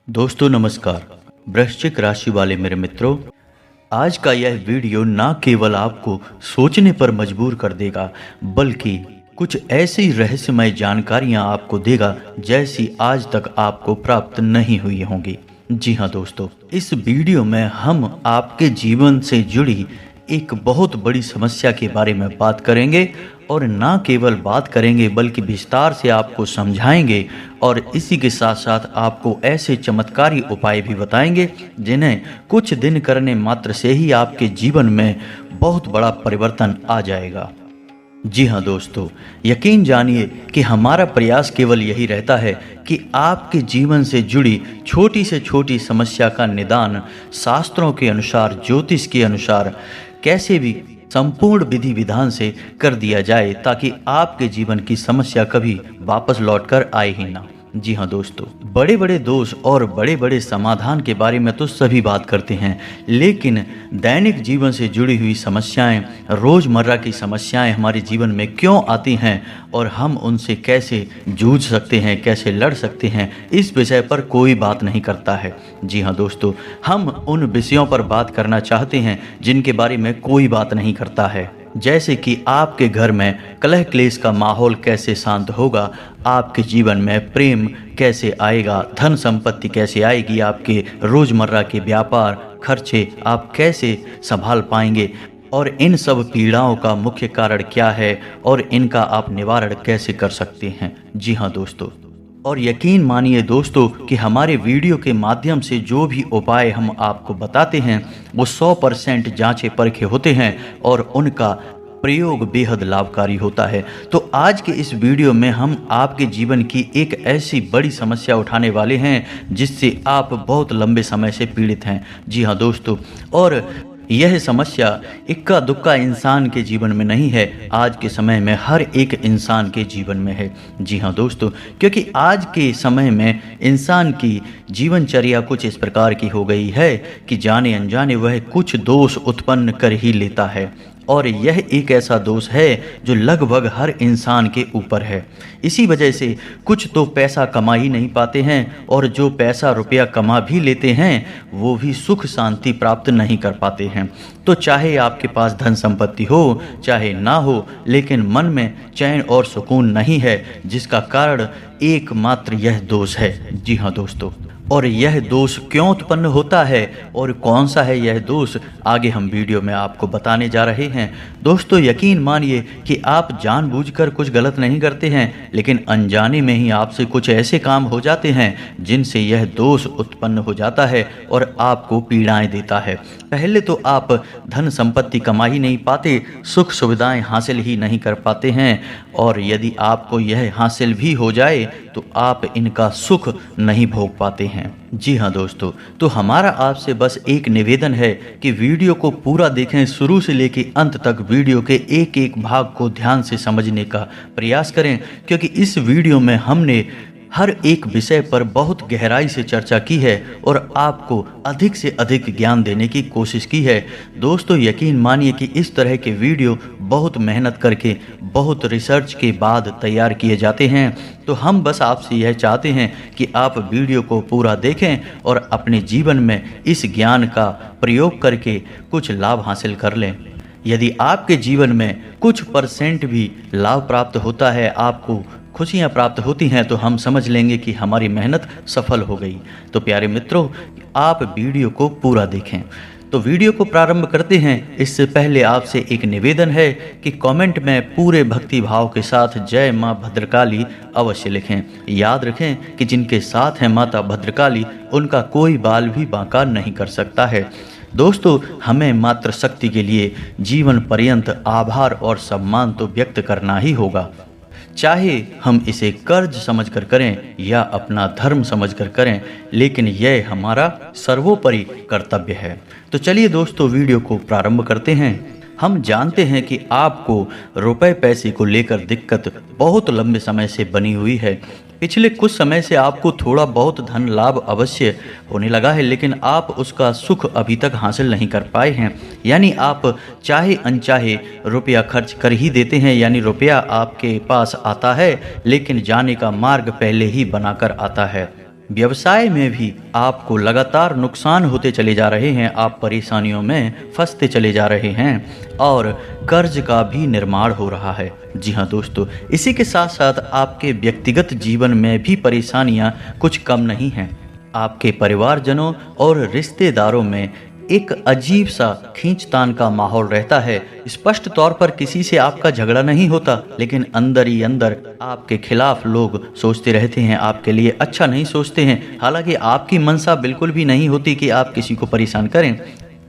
दोस्तों नमस्कार। वृश्चिक राशि वाले मेरे मित्रों, आज का यह वीडियो ना केवल आपको सोचने पर मजबूर कर देगा, बल्कि कुछ ऐसी रहस्यमय जानकारियां आपको देगा जैसी आज तक आपको प्राप्त नहीं हुई होंगी। जी हाँ दोस्तों, इस वीडियो में हम आपके जीवन से जुड़ी एक बहुत बड़ी समस्या के बारे में बात करेंगे और ना केवल बात करेंगे बल्कि विस्तार से आपको समझाएंगे और इसी के साथ साथ आपको ऐसे चमत्कारी उपाय भी बताएंगे जिन्हें कुछ दिन करने मात्र से ही आपके जीवन में बहुत बड़ा परिवर्तन आ जाएगा। जी हाँ दोस्तों, यकीन जानिए कि हमारा प्रयास केवल यही रहता है कि आपके जीवन से जुड़ी छोटी से छोटी समस्या का निदान शास्त्रों के अनुसार, ज्योतिष के अनुसार कैसे भी संपूर्ण विधि विधान से कर दिया जाए ताकि आपके जीवन की समस्या कभी वापस लौटकर आए ही ना। जी हाँ दोस्तों, बड़े बड़े दोष और बड़े बड़े समाधान के बारे में तो सभी बात करते हैं, लेकिन दैनिक जीवन से जुड़ी हुई समस्याएं, रोज़मर्रा की समस्याएं हमारे जीवन में क्यों आती हैं और हम उनसे कैसे जूझ सकते हैं, कैसे लड़ सकते हैं, इस विषय पर कोई बात नहीं करता है। जी हाँ दोस्तों, हम उन विषयों पर बात करना चाहते हैं जिनके बारे में कोई बात नहीं करता है, जैसे कि आपके घर में कलह क्लेश का माहौल कैसे शांत होगा, आपके जीवन में प्रेम कैसे आएगा, धन संपत्ति कैसे आएगी, आपके रोज़मर्रा के व्यापार खर्चे आप कैसे संभाल पाएंगे और इन सब पीड़ाओं का मुख्य कारण क्या है और इनका आप निवारण कैसे कर सकते हैं। जी हाँ दोस्तों, और यकीन मानिए दोस्तों कि हमारे वीडियो के माध्यम से जो भी उपाय हम आपको बताते हैं वो 100% जांचे परखे होते हैं और उनका प्रयोग बेहद लाभकारी होता है। तो आज के इस वीडियो में हम आपके जीवन की एक ऐसी बड़ी समस्या उठाने वाले हैं जिससे आप बहुत लंबे समय से पीड़ित हैं। जी हाँ दोस्तों, और यह समस्या इक्का दुक्का इंसान के जीवन में नहीं है, आज के समय में हर एक इंसान के जीवन में है। जी हाँ दोस्तों, क्योंकि आज के समय में इंसान की जीवनचर्या कुछ इस प्रकार की हो गई है कि जाने अनजाने वह कुछ दोष उत्पन्न कर ही लेता है और यह एक ऐसा दोष है जो लगभग हर इंसान के ऊपर है। इसी वजह से कुछ तो पैसा कमा ही नहीं पाते हैं और जो पैसा रुपया कमा भी लेते हैं वो भी सुख शांति प्राप्त नहीं कर पाते हैं। तो चाहे आपके पास धन संपत्ति हो चाहे ना हो, लेकिन मन में चैन और सुकून नहीं है, जिसका कारण एकमात्र यह दोष है। जी हाँ दोस्तों, और यह दोष क्यों उत्पन्न होता है और कौन सा है यह दोष, आगे हम वीडियो में आपको बताने जा रहे हैं। दोस्तों यकीन मानिए कि आप जानबूझकर कुछ गलत नहीं करते हैं, लेकिन अनजाने में ही आपसे कुछ ऐसे काम हो जाते हैं जिनसे यह दोष उत्पन्न हो जाता है और आपको पीड़ाएं देता है। पहले तो आप धन संपत्ति कमा ही नहीं पाते, सुख सुविधाएं हासिल ही नहीं कर पाते हैं, और यदि आपको यह हासिल भी हो जाए तो आप इनका सुख नहीं भोग पाते हैं। जी हाँ दोस्तों, तो हमारा आपसे बस एक निवेदन है कि वीडियो को पूरा देखें, शुरू से लेकर अंत तक वीडियो के एक एक भाग को ध्यान से समझने का प्रयास करें, क्योंकि इस वीडियो में हमने हर एक विषय पर बहुत गहराई से चर्चा की है और आपको अधिक से अधिक ज्ञान देने की कोशिश की है। दोस्तों यकीन मानिए कि इस तरह के वीडियो बहुत मेहनत करके, बहुत रिसर्च के बाद तैयार किए जाते हैं। तो हम बस आपसे यह चाहते हैं कि आप वीडियो को पूरा देखें और अपने जीवन में इस ज्ञान का प्रयोग करके कुछ लाभ हासिल कर लें। यदि आपके जीवन में कुछ परसेंट भी लाभ प्राप्त होता है, आपको खुशियाँ प्राप्त होती हैं, तो हम समझ लेंगे कि हमारी मेहनत सफल हो गई। तो प्यारे मित्रों, आप वीडियो को पूरा देखें। तो वीडियो को प्रारंभ करते हैं। इससे पहले आपसे एक निवेदन है कि कमेंट में पूरे भक्ति भाव के साथ जय माँ भद्रकाली अवश्य लिखें। याद रखें कि जिनके साथ हैं माता भद्रकाली, उनका कोई बाल भी बांका नहीं कर सकता है। दोस्तों, हमें मात्र शक्ति के लिए जीवन पर्यंत आभार और सम्मान तो व्यक्त करना ही होगा, चाहे हम इसे कर्ज समझकर करें या अपना धर्म समझकर करें, लेकिन यह हमारा सर्वोपरि कर्तव्य है। तो चलिए दोस्तों, वीडियो को प्रारंभ करते हैं। हम जानते हैं कि आपको रुपए पैसे को लेकर दिक्कत बहुत लंबे समय से बनी हुई है। पिछले कुछ समय से आपको थोड़ा बहुत धन लाभ अवश्य होने लगा है, लेकिन आप उसका सुख अभी तक हासिल नहीं कर पाए हैं। यानी आप चाहे अनचाहे रुपया खर्च कर ही देते हैं, यानी रुपया आपके पास आता है लेकिन जाने का मार्ग पहले ही बनाकर आता है। व्यवसाय में भी आपको लगातार नुकसान होते चले जा रहे हैं, आप परेशानियों में फंसते चले जा रहे हैं और कर्ज का भी निर्माण हो रहा है। जी हाँ दोस्तों, इसी के साथ साथ आपके व्यक्तिगत जीवन में भी परेशानियां कुछ कम नहीं हैं। आपके परिवारजनों और रिश्तेदारों में एक अजीब सा खींचतान का माहौल रहता है। स्पष्ट तौर पर किसी से आपका झगड़ा नहीं होता, लेकिन अंदर ही अंदर आपके खिलाफ लोग सोचते रहते हैं, आपके लिए अच्छा नहीं सोचते हैं। हालांकि आपकी मंशा बिल्कुल भी नहीं होती कि आप किसी को परेशान करें,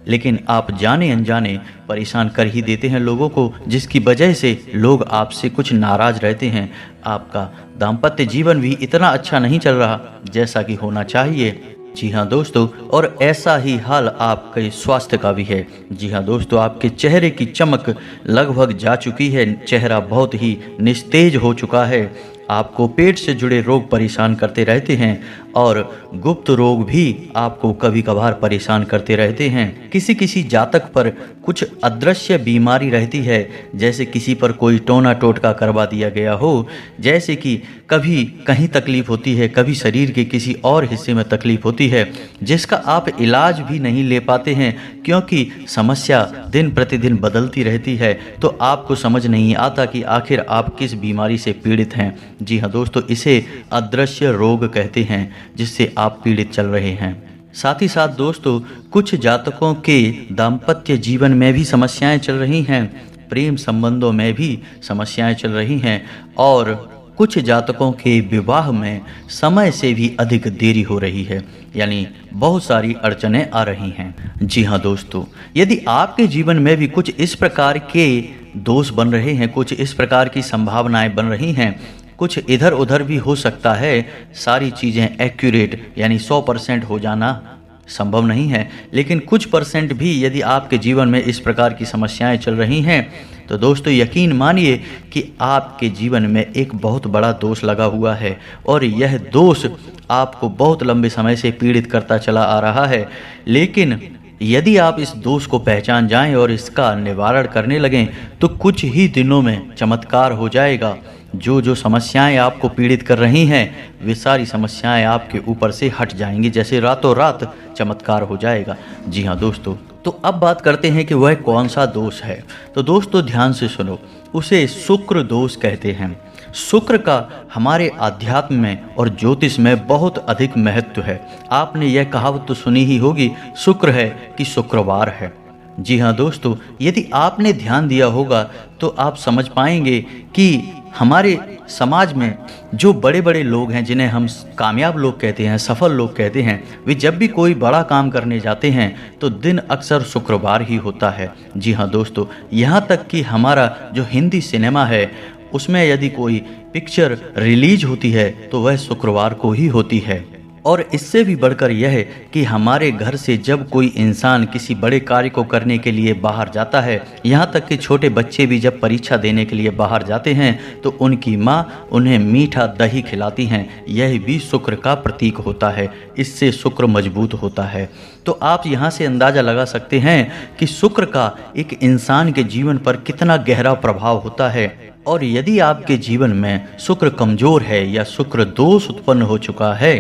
लेकिन आप जाने अनजाने परेशान कर ही देते हैं लोगों को, जिसकी वजह से लोग आपसे कुछ नाराज रहते हैं। आपका दाम्पत्य जीवन भी इतना अच्छा नहीं चल रहा जैसा कि होना चाहिए। जी हाँ दोस्तों, और ऐसा ही हाल आपके स्वास्थ्य का भी है। जी हाँ दोस्तों, आपके चेहरे की चमक लगभग जा चुकी है, चेहरा बहुत ही निस्तेज हो चुका है। आपको पेट से जुड़े रोग परेशान करते रहते हैं और गुप्त रोग भी आपको कभी कभार परेशान करते रहते हैं। किसी किसी जातक पर कुछ अदृश्य बीमारी रहती है, जैसे किसी पर कोई टोना टोटका करवा दिया गया हो। जैसे कि कभी कहीं तकलीफ होती है, कभी शरीर के किसी और हिस्से में तकलीफ होती है, जिसका आप इलाज भी नहीं ले पाते हैं, क्योंकि समस्या दिन प्रतिदिन बदलती रहती है। तो आपको समझ नहीं आता कि आखिर आप किस बीमारी से पीड़ित हैं। जी हाँ दोस्तों, इसे अदृश्य रोग कहते हैं, जिससे आप पीड़ित चल रहे हैं। साथ ही साथ दोस्तों, कुछ जातकों के दाम्पत्य जीवन में भी समस्याएं चल रही हैं, प्रेम संबंधों में भी समस्याएं चल रही हैं और कुछ जातकों के विवाह में समय से भी अधिक देरी हो रही है, यानी बहुत सारी अड़चनें आ रही हैं। जी हाँ दोस्तों, यदि आपके जीवन में भी कुछ इस प्रकार के दोष बन रहे हैं, कुछ इस प्रकार की संभावनाएं बन रही हैं, कुछ इधर उधर भी हो सकता है, सारी चीज़ें एक्यूरेट यानी 100% हो जाना संभव नहीं है, लेकिन कुछ परसेंट भी यदि आपके जीवन में इस प्रकार की समस्याएं चल रही हैं, तो दोस्तों यकीन मानिए कि आपके जीवन में एक बहुत बड़ा दोष लगा हुआ है और यह दोष आपको बहुत लंबे समय से पीड़ित करता चला आ रहा है। लेकिन यदि आप इस दोष को पहचान जाएं और इसका निवारण करने लगें, तो कुछ ही दिनों में चमत्कार हो जाएगा। जो जो समस्याएं आपको पीड़ित कर रही हैं, वे सारी समस्याएं आपके ऊपर से हट जाएंगी, जैसे रातों रात चमत्कार हो जाएगा। जी हाँ दोस्तों, तो अब बात करते हैं कि वह कौन सा दोष है। तो दोस्तों ध्यान से सुनो, उसे शुक्र दोष कहते हैं। शुक्र का हमारे आध्यात्म में और ज्योतिष में बहुत अधिक महत्व है। आपने यह कहावत तो सुनी ही होगी, शुक्र है कि शुक्रवार है। जी हाँ दोस्तों, यदि आपने ध्यान दिया होगा तो आप समझ पाएंगे कि हमारे समाज में जो बड़े बड़े लोग हैं, जिन्हें हम कामयाब लोग कहते हैं, सफल लोग कहते हैं, वे जब भी कोई बड़ा काम करने जाते हैं तो दिन अक्सर शुक्रवार ही होता है। जी हाँ दोस्तों, यहाँ तक कि हमारा जो हिंदी सिनेमा है, उसमें यदि कोई पिक्चर रिलीज होती है तो वह शुक्रवार को ही होती है। और इससे भी बढ़कर यह है कि हमारे घर से जब कोई इंसान किसी बड़े कार्य को करने के लिए बाहर जाता है, यहाँ तक कि छोटे बच्चे भी जब परीक्षा देने के लिए बाहर जाते हैं, तो उनकी माँ उन्हें मीठा दही खिलाती हैं। यह भी शुक्र का प्रतीक होता है, इससे शुक्र मजबूत होता है। तो आप यहाँ से अंदाज़ा लगा सकते हैं कि शुक्र का एक इंसान के जीवन पर कितना गहरा प्रभाव होता है। और यदि आपके जीवन में शुक्र कमज़ोर है या शुक्र दोष उत्पन्न हो चुका है,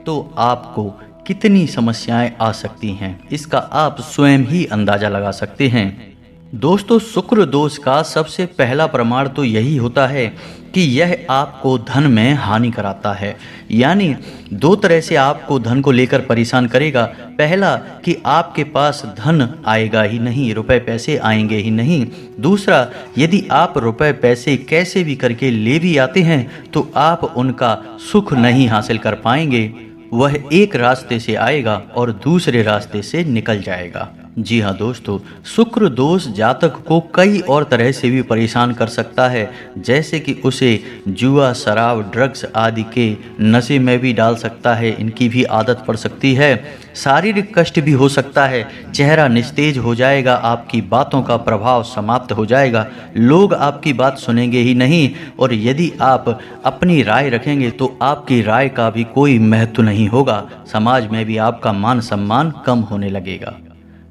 तो आपको कितनी समस्याएं आ सकती हैं, इसका आप स्वयं ही अंदाज़ा लगा सकते हैं। दोस्तों, शुक्र दोष का सबसे पहला प्रमाण तो यही होता है कि यह आपको धन में हानि कराता है। यानी दो तरह से आपको धन को लेकर परेशान करेगा। पहला कि आपके पास धन आएगा ही नहीं, रुपए पैसे आएंगे ही नहीं। दूसरा, यदि आप रुपए पैसे कैसे भी करके ले भी आते हैं तो आप उनका सुख नहीं हासिल कर पाएंगे। वह एक रास्ते से आएगा और दूसरे रास्ते से निकल जाएगा। जी हाँ दोस्तों, शुक्र दोष जातक को कई और तरह से भी परेशान कर सकता है, जैसे कि उसे जुआ, शराब, ड्रग्स आदि के नशे में भी डाल सकता है। इनकी भी आदत पड़ सकती है। शारीरिक कष्ट भी हो सकता है, चेहरा निस्तेज हो जाएगा, आपकी बातों का प्रभाव समाप्त हो जाएगा, लोग आपकी बात सुनेंगे ही नहीं। और यदि आप अपनी राय रखेंगे तो आपकी राय का भी कोई महत्व नहीं होगा, समाज में भी आपका मान सम्मान कम होने लगेगा।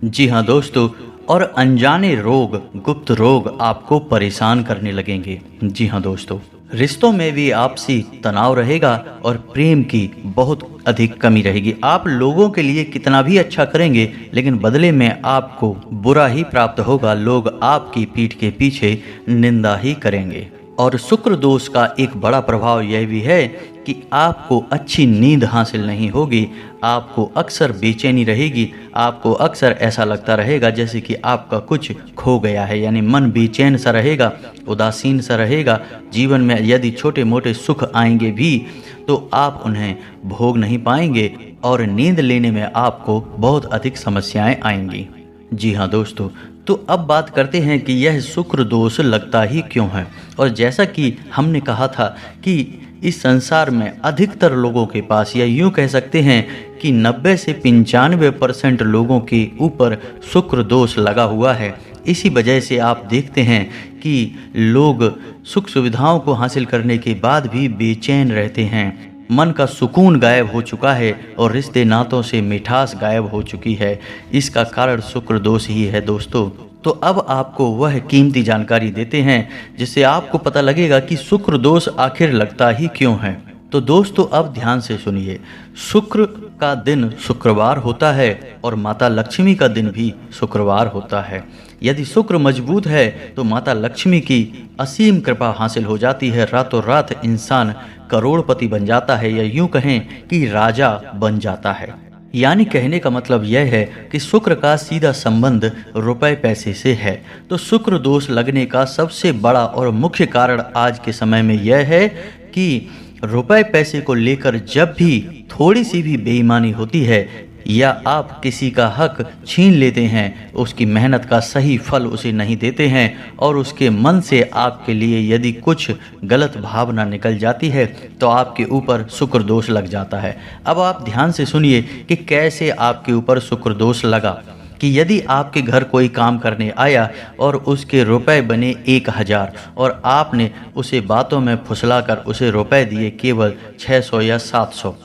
जी हाँ दोस्तों, और अनजाने रोग, गुप्त रोग आपको परेशान करने लगेंगे। जी हाँ दोस्तों, रिश्तों में भी आपसी तनाव रहेगा और प्रेम की बहुत अधिक कमी रहेगी। आप लोगों के लिए कितना भी अच्छा करेंगे लेकिन बदले में आपको बुरा ही प्राप्त होगा। लोग आपकी पीठ के पीछे निंदा ही करेंगे। और शुक्र दोष का एक बड़ा प्रभाव यह भी है कि आपको अच्छी नींद हासिल नहीं होगी, आपको अक्सर बेचैनी रहेगी, आपको अक्सर ऐसा लगता रहेगा जैसे कि आपका कुछ खो गया है, यानी मन बेचैन सा रहेगा, उदासीन सा रहेगा। जीवन में यदि छोटे मोटे सुख आएंगे भी तो आप उन्हें भोग नहीं पाएंगे और नींद लेने में आपको बहुत अधिक समस्याएं आएंगी। जी हाँ दोस्तों, तो अब बात करते हैं कि यह शुक्र दोष लगता ही क्यों है। और जैसा कि हमने कहा था कि इस संसार में अधिकतर लोगों के पास, या यूँ कह सकते हैं कि 90 से 95% लोगों के ऊपर शुक्र दोष लगा हुआ है। इसी वजह से आप देखते हैं कि लोग सुख सुविधाओं को हासिल करने के बाद भी बेचैन रहते हैं, मन का सुकून गायब हो चुका है और रिश्ते नातों से मिठास गायब हो चुकी है। इसका कारण शुक्र दोष ही है दोस्तों। तो अब आपको वह कीमती जानकारी देते हैं जिससे आपको पता लगेगा कि शुक्र दोष आखिर लगता ही क्यों है। तो दोस्तों अब ध्यान से सुनिए, शुक्र का दिन शुक्रवार होता है और माता लक्ष्मी का दिन भी शुक्रवार होता है। यदि शुक्र मजबूत है तो माता लक्ष्मी की असीम कृपा हासिल हो जाती है। रातों रात इंसान करोड़पति बन जाता है, या यूं कहें कि राजा बन जाता है। यानी कहने का मतलब यह है कि शुक्र का सीधा संबंध रुपए पैसे से है। तो शुक्र दोष लगने का सबसे बड़ा और मुख्य कारण आज के समय में यह है कि रुपए पैसे को लेकर जब भी थोड़ी सी भी बेईमानी होती है या आप किसी का हक छीन लेते हैं, उसकी मेहनत का सही फल उसे नहीं देते हैं और उसके मन से आपके लिए यदि कुछ गलत भावना निकल जाती है तो आपके ऊपर शुक्र दोष लग जाता है। अब आप ध्यान से सुनिए कि कैसे आपके ऊपर शुक्र दोष लगा। कि यदि आपके घर कोई काम करने आया और उसके रुपए बने 1000 और आपने उसे बातों में फुसलाकर उसे रुपए दिए केवल 600 या 700,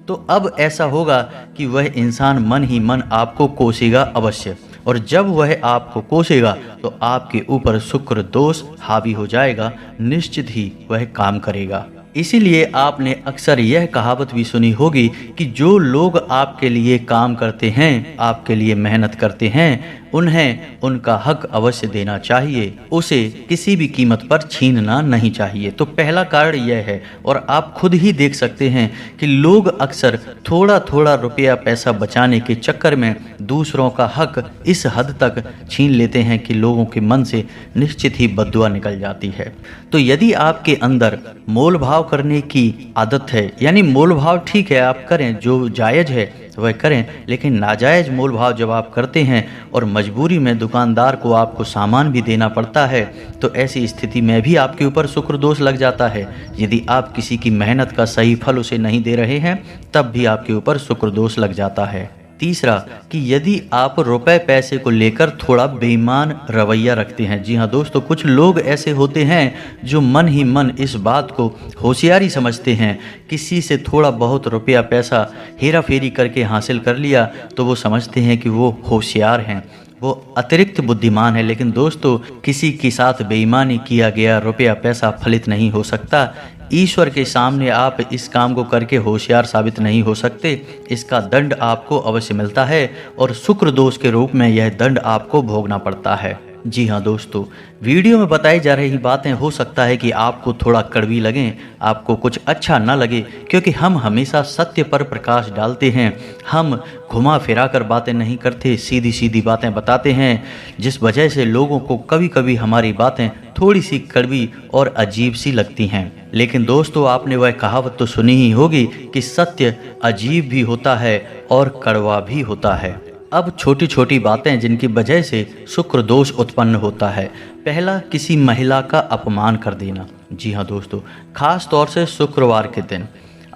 तो अब ऐसा होगा कि वह इंसान मन ही मन आपको कोसेगा अवश्य, और जब वह आपको कोसेगा तो आपके ऊपर शुक्र दोष हावी हो जाएगा, निश्चित ही वह काम करेगा। इसीलिए आपने अक्सर यह कहावत भी सुनी होगी कि जो लोग आपके लिए काम करते हैं, आपके लिए मेहनत करते हैं, उन्हें उनका हक अवश्य देना चाहिए, उसे किसी भी कीमत पर छीनना नहीं चाहिए। तो पहला कारण यह है। और आप खुद ही देख सकते हैं कि लोग अक्सर थोड़ा थोड़ा रुपया पैसा बचाने के चक्कर में दूसरों का हक इस हद तक छीन लेते हैं कि लोगों के मन से निश्चित ही बद्दुआ निकल जाती है। तो यदि आपके अंदर मोल भाव करने की आदत है, यानी मोल भाव ठीक है आप करें, जो जायज़ है वह करें, लेकिन नाजायज़ मोल भाव जब आप करते हैं और मजबूरी में दुकानदार को आपको सामान भी देना पड़ता है तो ऐसी स्थिति में भी आपके ऊपर शुक्र दोष लग जाता है। यदि आप किसी की मेहनत का सही फल उसे नहीं दे रहे हैं तब भी आपके ऊपर शुक्र दोष लग जाता है। तीसरा, कि यदि आप रुपए पैसे को लेकर थोड़ा बेईमान रवैया रखते हैं। जी हाँ दोस्तों, कुछ लोग ऐसे होते हैं जो मन ही मन इस बात को होशियारी समझते हैं। किसी से थोड़ा बहुत रुपया पैसा हेरा फेरी करके हासिल कर लिया तो वो समझते हैं कि वो होशियार हैं, वो अतिरिक्त बुद्धिमान है। लेकिन दोस्तों, किसी के साथ बेईमानी किया गया रुपया पैसा फलित नहीं हो सकता। ईश्वर के सामने आप इस काम को करके होशियार साबित नहीं हो सकते। इसका दंड आपको अवश्य मिलता है और शुक्र दोष के रूप में यह दंड आपको भोगना पड़ता है। जी हाँ दोस्तों, वीडियो में बताई जा रही बातें हो सकता है कि आपको थोड़ा कड़वी लगें, आपको कुछ अच्छा न लगे, क्योंकि हम हमेशा सत्य पर प्रकाश डालते हैं। हम घुमा फिरा कर बातें नहीं करते, सीधी सीधी बातें बताते हैं, जिस वजह से लोगों को कभी कभी हमारी बातें थोड़ी सी कड़वी और अजीब सी लगती हैं। लेकिन दोस्तों, आपने वह कहावत तो सुनी ही होगी कि सत्य अजीब भी होता है और कड़वा भी होता है। अब छोटी छोटी बातें जिनकी वजह से शुक्र दोष उत्पन्न होता है। पहला, किसी महिला का अपमान कर देना। जी हाँ दोस्तों, खास तौर से शुक्रवार के दिन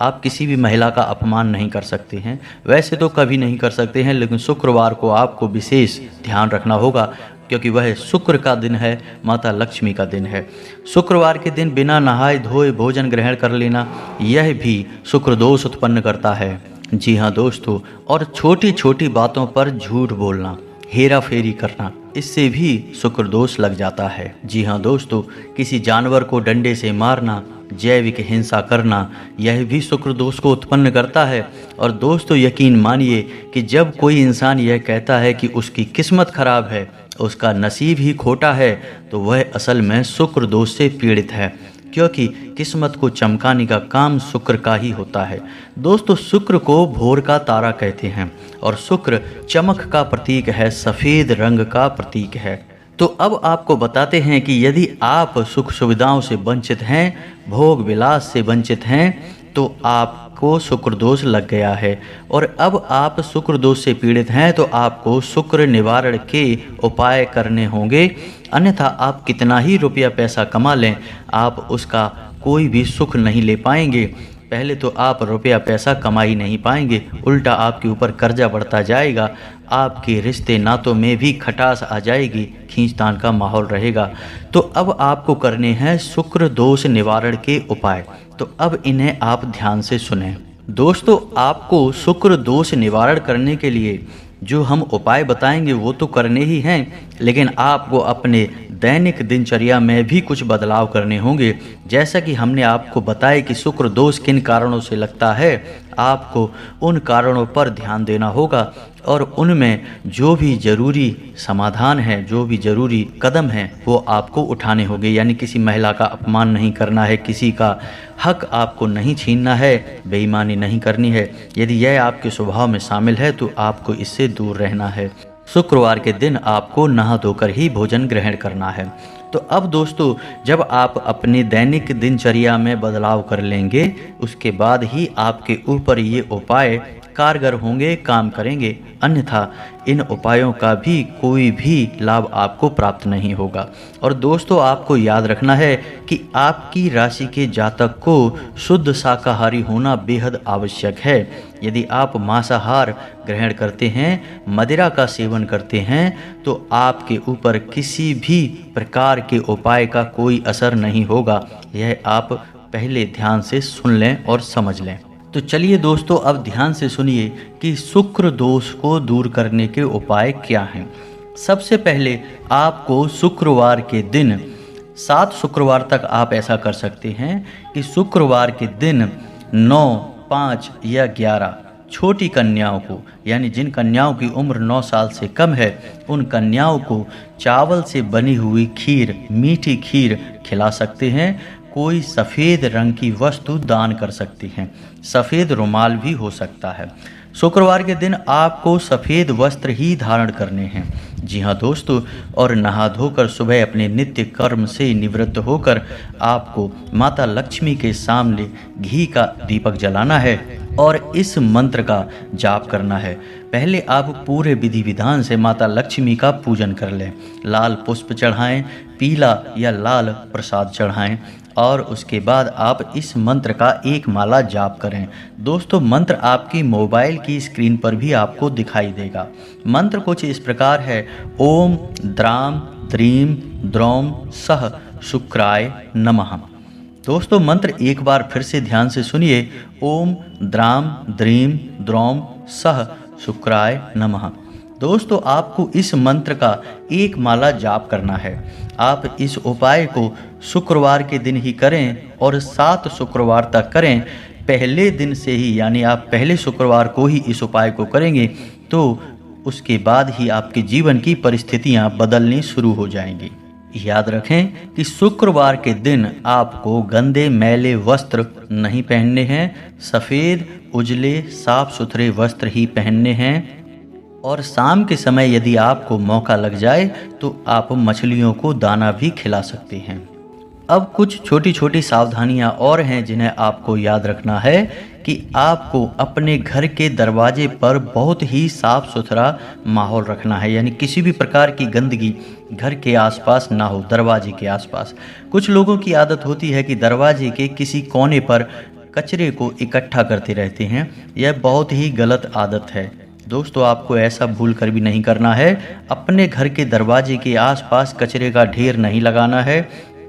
आप किसी भी महिला का अपमान नहीं कर सकते हैं। वैसे तो कभी नहीं कर सकते हैं, लेकिन शुक्रवार को आपको विशेष ध्यान रखना होगा क्योंकि वह शुक्र का दिन है, माता लक्ष्मी का दिन है। शुक्रवार के दिन बिना नहाए धोए भोजन ग्रहण कर लेना, यह भी शुक्र दोष उत्पन्न करता है। जी हाँ दोस्तों, और छोटी छोटी बातों पर झूठ बोलना, हेरा फेरी करना, इससे भी शुक्र दोष लग जाता है। जी हाँ दोस्तों, किसी जानवर को डंडे से मारना, जैविक हिंसा करना, यह भी शुक्र दोष को उत्पन्न करता है। और दोस्तों यकीन मानिए कि जब कोई इंसान यह कहता है कि उसकी किस्मत खराब है, उसका नसीब ही खोटा है, तो वह असल में शुक्र दोष से पीड़ित है, क्योंकि किस्मत को चमकाने का काम शुक्र का ही होता है। दोस्तों शुक्र को भोर का तारा कहते हैं और शुक्र चमक का प्रतीक है, सफ़ेद रंग का प्रतीक है। तो अब आपको बताते हैं कि यदि आप सुख सुविधाओं से वंचित हैं, भोग विलास से वंचित हैं, तो आपको शुक्र दोष लग गया है। और अब आप शुक्र दोष से पीड़ित हैं तो आपको शुक्र निवारण के उपाय करने होंगे, अन्यथा आप कितना ही रुपया पैसा कमा लें, आप उसका कोई भी सुख नहीं ले पाएंगे। पहले तो आप रुपया पैसा कमा ही नहीं पाएंगे, उल्टा आपके ऊपर कर्जा बढ़ता जाएगा, आपके रिश्ते नातों में भी खटास आ जाएगी, खींचतान का माहौल रहेगा। तो अब आपको करने हैं शुक्र दोष निवारण के उपाय, तो अब इन्हें आप ध्यान से सुनें। दोस्तों आपको शुक्र दोष निवारण करने के लिए जो हम उपाय बताएंगे वो तो करने ही हैं, लेकिन आपको अपने दैनिक दिनचर्या में भी कुछ बदलाव करने होंगे। जैसा कि हमने आपको बताया कि शुक्र दोष किन कारणों से लगता है, आपको उन कारणों पर ध्यान देना होगा और उनमें जो भी ज़रूरी समाधान है, जो भी ज़रूरी कदम हैं, वो आपको उठाने होंगे। यानी किसी महिला का अपमान नहीं करना है, किसी का हक आपको नहीं छीनना है, बेईमानी नहीं करनी है। यदि यह आपके स्वभाव में शामिल है तो आपको इससे दूर रहना है। शुक्रवार के दिन आपको नहा धोकर ही भोजन ग्रहण करना है। तो अब दोस्तों जब आप अपनी दैनिक दिनचर्या में बदलाव कर लेंगे, उसके बाद ही आपके ऊपर ये उपाय कारगर होंगे, काम करेंगे, अन्यथा इन उपायों का भी कोई भी लाभ आपको प्राप्त नहीं होगा। और दोस्तों आपको याद रखना है कि आपकी राशि के जातक को शुद्ध शाकाहारी होना बेहद आवश्यक है। यदि आप मांसाहार ग्रहण करते हैं, मदिरा का सेवन करते हैं, तो आपके ऊपर किसी भी प्रकार के उपाय का कोई असर नहीं होगा। यह आप पहले ध्यान से सुन लें और समझ लें। तो चलिए दोस्तों अब ध्यान से सुनिए कि शुक्र दोष को दूर करने के उपाय क्या हैं। सबसे पहले आपको शुक्रवार के दिन 7 शुक्रवार तक आप ऐसा कर सकते हैं कि शुक्रवार के दिन 9, 5 या 11 छोटी कन्याओं को, यानी जिन कन्याओं की उम्र 9 साल से कम है, उन कन्याओं को चावल से बनी हुई खीर, मीठी खीर खिला सकते हैं। कोई सफ़ेद रंग की वस्तु दान कर सकते हैं, सफ़ेद रुमाल भी हो सकता है। शुक्रवार के दिन आपको सफ़ेद वस्त्र ही धारण करने हैं। जी हाँ दोस्तों, और नहा धोकर सुबह अपने नित्य कर्म से निवृत्त होकर आपको माता लक्ष्मी के सामने घी का दीपक जलाना है और इस मंत्र का जाप करना है। पहले आप पूरे विधि विधान से माता लक्ष्मी का पूजन कर लें, लाल पुष्प चढ़ाएं, पीला या लाल प्रसाद चढ़ाएं और उसके बाद आप इस मंत्र का एक माला जाप करें। दोस्तों मंत्र आपकी मोबाइल की स्क्रीन पर भी आपको दिखाई देगा। मंत्र कुछ इस प्रकार है, ओम द्राम द्रीम द्रौम सह शुक्राय नमः। दोस्तों मंत्र एक बार फिर से ध्यान से सुनिए, ओम द्राम द्रीम द्रौम सह शुक्राय नमः। दोस्तों आपको इस मंत्र का एक माला जाप करना है। आप इस उपाय को शुक्रवार के दिन ही करें और 7 शुक्रवार तक करें। पहले दिन से ही, यानी आप पहले शुक्रवार को ही इस उपाय को करेंगे तो उसके बाद ही आपके जीवन की परिस्थितियां बदलनी शुरू हो जाएंगी। याद रखें कि शुक्रवार के दिन आपको गंदे मैले वस्त्र नहीं पहनने हैं, सफ़ेद उजले साफ सुथरे वस्त्र ही पहनने हैं। और शाम के समय यदि आपको मौका लग जाए तो आप मछलियों को दाना भी खिला सकते हैं। अब कुछ छोटी छोटी सावधानियां और हैं जिन्हें आपको याद रखना है कि आपको अपने घर के दरवाजे पर बहुत ही साफ सुथरा माहौल रखना है, यानी किसी भी प्रकार की गंदगी घर के आसपास ना हो, दरवाजे के आसपास। कुछ लोगों की आदत होती है कि दरवाजे के किसी कोने पर कचरे को इकट्ठा करते रहते हैं। यह बहुत ही गलत आदत है। दोस्तों आपको ऐसा भूल कर भी नहीं करना है। अपने घर के दरवाजे के आसपास कचरे का ढेर नहीं लगाना है,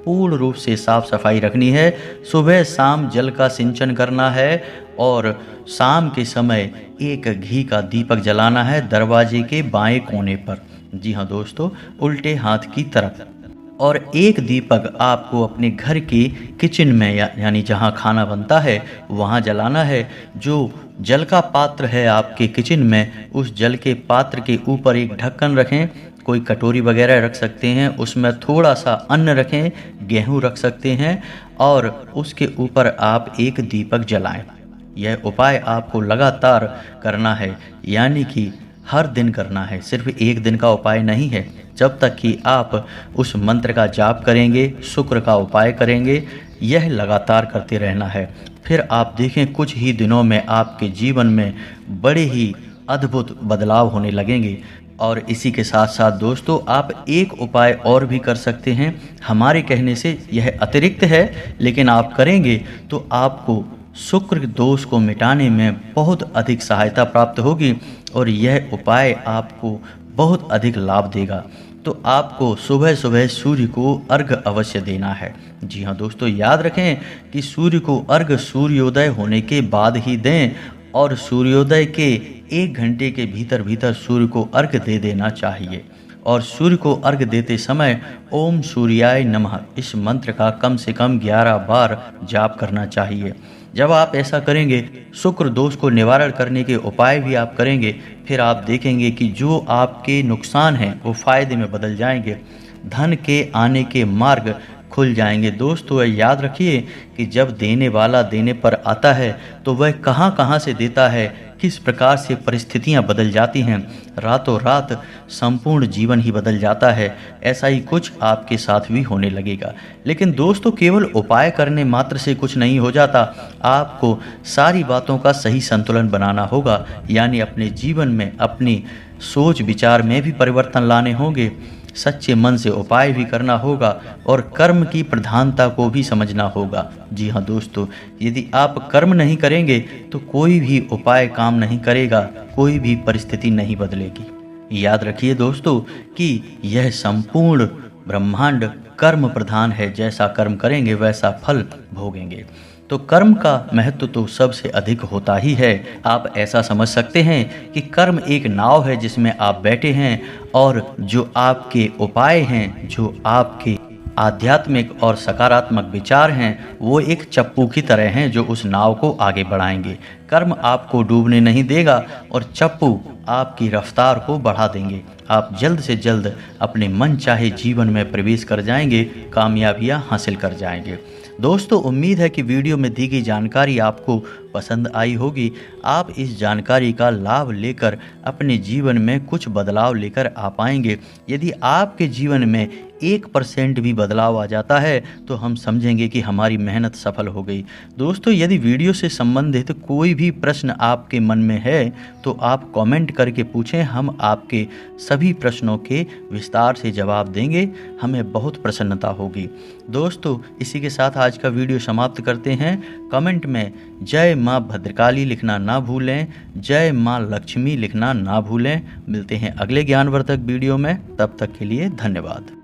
पूर्ण रूप से साफ सफाई रखनी है। सुबह शाम जल का सिंचन करना है और शाम के समय एक घी का दीपक जलाना है दरवाजे के बाएं कोने पर। जी हाँ दोस्तों, उल्टे हाथ की तरफ। और एक दीपक आपको अपने घर के किचन में यानी जहाँ खाना बनता है वहाँ जलाना है। जो जल का पात्र है आपके किचन में, उस जल के पात्र के ऊपर एक ढक्कन रखें, कोई कटोरी वगैरह रख सकते हैं, उसमें थोड़ा सा अन्न रखें, गेहूं रख सकते हैं और उसके ऊपर आप एक दीपक जलाएं। यह उपाय आपको लगातार करना है, यानी कि हर दिन करना है, सिर्फ एक दिन का उपाय नहीं है। जब तक कि आप उस मंत्र का जाप करेंगे, शुक्र का उपाय करेंगे, यह लगातार करते रहना है। फिर आप देखें कुछ ही दिनों में आपके जीवन में बड़े ही अद्भुत बदलाव होने लगेंगे। और इसी के साथ साथ दोस्तों, आप एक उपाय और भी कर सकते हैं। हमारे कहने से यह अतिरिक्त है, लेकिन आप करेंगे तो आपको शुक्र दोष को मिटाने में बहुत अधिक सहायता प्राप्त होगी और यह उपाय आपको बहुत अधिक लाभ देगा। तो आपको सुबह सुबह सूर्य को अर्घ अवश्य देना है। जी हाँ दोस्तों, याद रखें कि सूर्य को अर्घ सूर्योदय होने के बाद ही दें और सूर्योदय के 1 घंटे के भीतर भीतर सूर्य को अर्घ दे देना चाहिए। और सूर्य को अर्घ देते समय ओम सूर्याय नमः इस मंत्र का कम से कम 11 बार जाप करना चाहिए। जब आप ऐसा करेंगे, शुक्र दोष को निवारण करने के उपाय भी आप करेंगे, फिर आप देखेंगे कि जो आपके नुकसान हैं वो फायदे में बदल जाएंगे, धन के आने के मार्ग खुल जाएंगे। दोस्तों याद रखिए कि जब देने वाला देने पर आता है तो वह कहाँ कहाँ से देता है, किस प्रकार से परिस्थितियाँ बदल जाती हैं, रातों रात संपूर्ण जीवन ही बदल जाता है। ऐसा ही कुछ आपके साथ भी होने लगेगा। लेकिन दोस्तों, केवल उपाय करने मात्र से कुछ नहीं हो जाता, आपको सारी बातों का सही संतुलन बनाना होगा, यानी अपने जीवन में अपनी सोच विचार में भी परिवर्तन लाने होंगे, सच्चे मन से उपाय भी करना होगा और कर्म की प्रधानता को भी समझना होगा। जी हाँ दोस्तों, यदि आप कर्म नहीं करेंगे तो कोई भी उपाय काम नहीं करेगा, कोई भी परिस्थिति नहीं बदलेगी। याद रखिए दोस्तों कि यह संपूर्ण ब्रह्मांड कर्म प्रधान है, जैसा कर्म करेंगे वैसा फल भोगेंगे। तो कर्म का महत्व तो सबसे अधिक होता ही है। आप ऐसा समझ सकते हैं कि कर्म एक नाव है जिसमें आप बैठे हैं और जो आपके उपाय हैं, जो आपके आध्यात्मिक और सकारात्मक विचार हैं, वो एक चप्पू की तरह हैं जो उस नाव को आगे बढ़ाएंगे। कर्म आपको डूबने नहीं देगा और चप्पू आपकी रफ्तार को बढ़ा देंगे। आप जल्द से जल्द अपने मन चाहे जीवन में प्रवेश कर जाएंगे, कामयाबियां हासिल कर जाएंगे। दोस्तों, उम्मीद है कि वीडियो में दी गई जानकारी आपको पसंद आई होगी। आप इस जानकारी का लाभ लेकर अपने जीवन में कुछ बदलाव लेकर आ पाएंगे। यदि आपके जीवन में 1% भी बदलाव आ जाता है तो हम समझेंगे कि हमारी मेहनत सफल हो गई। दोस्तों, यदि वीडियो से संबंधित कोई भी प्रश्न आपके मन में है तो आप कमेंट करके पूछें, हम आपके सभी प्रश्नों के विस्तार से जवाब देंगे। हमें बहुत प्रसन्नता होगी। दोस्तों, इसी के साथ आज का वीडियो समाप्त करते हैं। कमेंट में जय माँ भद्रकाली लिखना ना भूलें, जय माँ लक्ष्मी लिखना ना भूलें। मिलते हैं अगले ज्ञानवर्धक वीडियो में, तब तक के लिए धन्यवाद।